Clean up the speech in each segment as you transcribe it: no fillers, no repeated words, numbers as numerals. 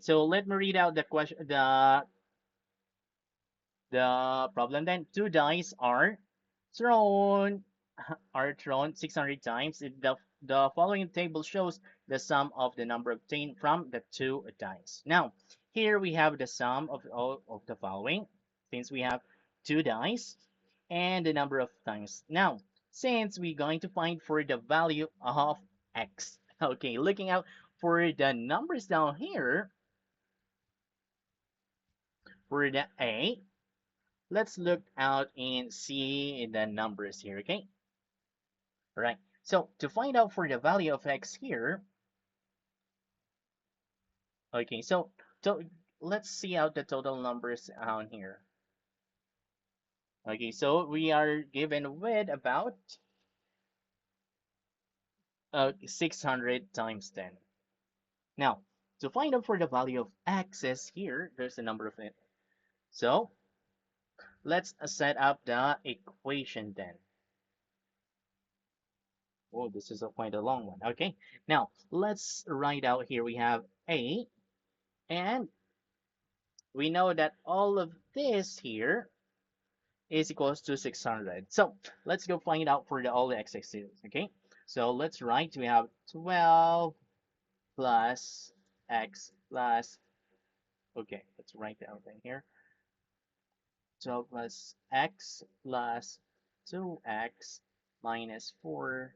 so let me read out the question, the problem then. Two dice thrown thrown 600 times. The following table shows the sum of the number obtained from the two dice. Now, here we have the sum of all of the following, since we have two dice and the number of times. Now, since we're going to find for the value of x. Okay, looking out for the numbers down here, for the a, let's look out and see the numbers here, okay? All right. So to find out for the value of x here, okay, so let's see out the total numbers on here. Okay, so we are given with about 600 times 10. Now, to find out for the value of x is here, there's a number of it. So let's set up the equation then. Oh, this is quite a long one. Okay, now let's write out here. We have a, and we know that all of this here is equals to 600. So let's go find out for all the x-axis. Okay, so let's write. We have 12 plus x plus. Okay, let's write everything here. 12 plus x plus 2x minus 4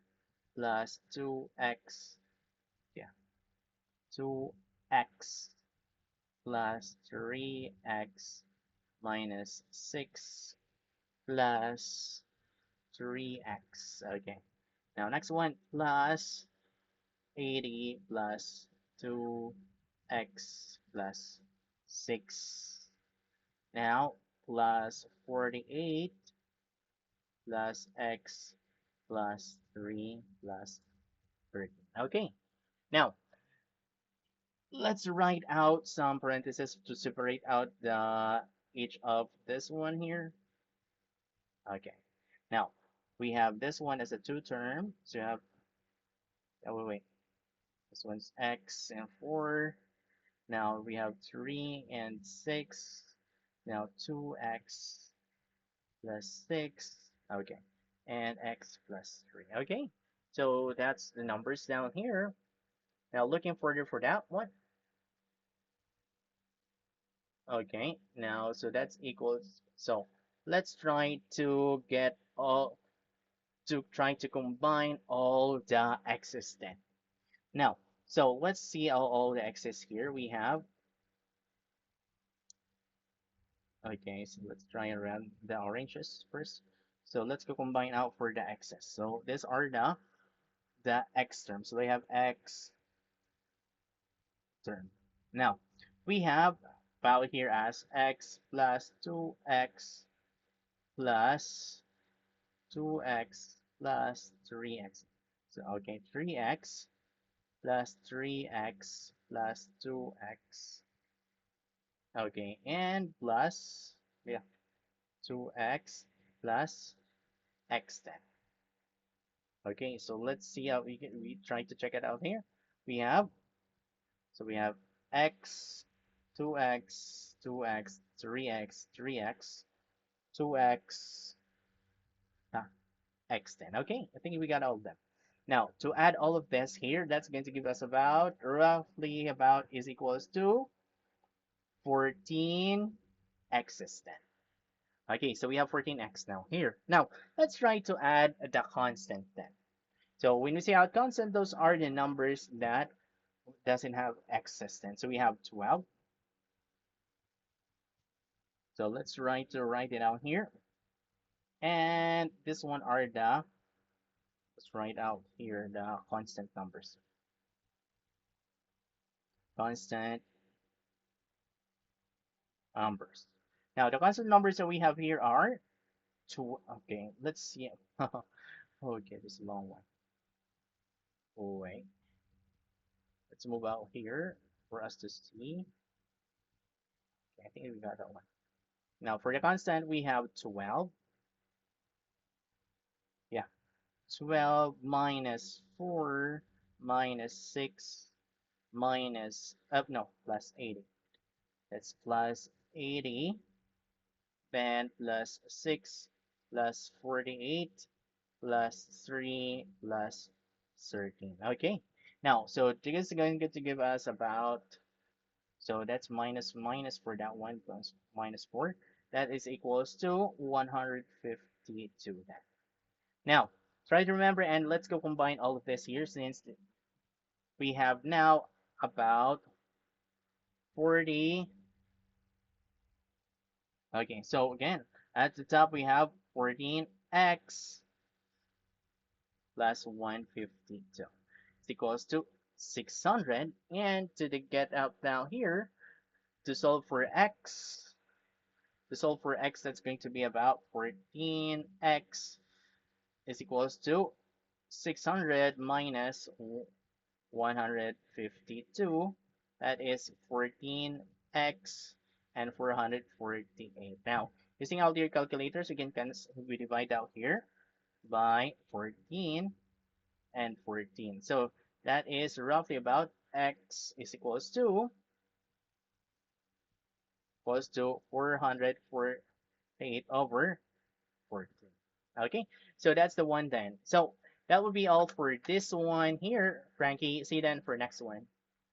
plus 2x. Yeah, 2x plus 3x minus 6 plus 3x. Okay. Now next one, plus 80 plus 2x plus 6. Now plus 48 plus x plus 3 plus 30. Okay. Now let's write out some parentheses to separate out the each of this one here. Okay. Now we have this one as a two term. So you have, oh wait, this one's x and 4. Now we have 3 and 6. Now 2x plus 6. Okay. And x plus 3. Okay. So that's the numbers down here. Now looking further for that one. Okay. Now, so that's equals. So let's try to get all, to try to combine all the x's then. Now, so let's see all the x's here. We have, okay, so let's try around the oranges first. So let's go combine out for the x's. So these are the x terms. So they have x term. Now we have value here as x plus 2x plus 2x plus 3x. So okay, 3x plus 3x plus 2x. Okay, and plus, yeah, 2x plus x then. Okay, so let's see how we try to check it out here. We have, so we have x, 2x, 2x, 3x, 3x, 2x, x then. Okay, I think we got all of them. Now, to add all of this here, that's going to give us about, roughly about, is equals to 14 x's then. Okay, so we have 14x now here. Now, let's try to add the constant then. So when we say out constant, those are the numbers that doesn't have x's then. So we have 12. So let's write it out here. And this one are the, let's write out here the constant numbers. Constant numbers. Now the constant numbers that we have here are two. Okay, let's see. Okay, this is a long one. Oh wait. Let's move out here for us to see. Okay, I think we got that one. Now for the constant, we have 12. Yeah, 12 minus 4 minus 6 minus, no, plus 80. That's plus 80, then plus 6 plus 48 plus 3 plus 13. Okay, now, so this is going to give us about, so that's minus minus for that one plus minus 4. That is equals to 152 then. Now, try to remember and let's go combine all of this here since we have now about 40. Okay, so again, at the top we have 14x plus 152. It's equals to 600. And to the get out down here, to solve for x, that's going to be about 14x is equals to 600 minus 152. That is 14x and 448. Now, using all your calculators, we divide out here by 14 and 14. So that is roughly about x is equals to 448 over 14. Okay, so that's the one then. So that would be all for this one here, Frankie. See you then for next one.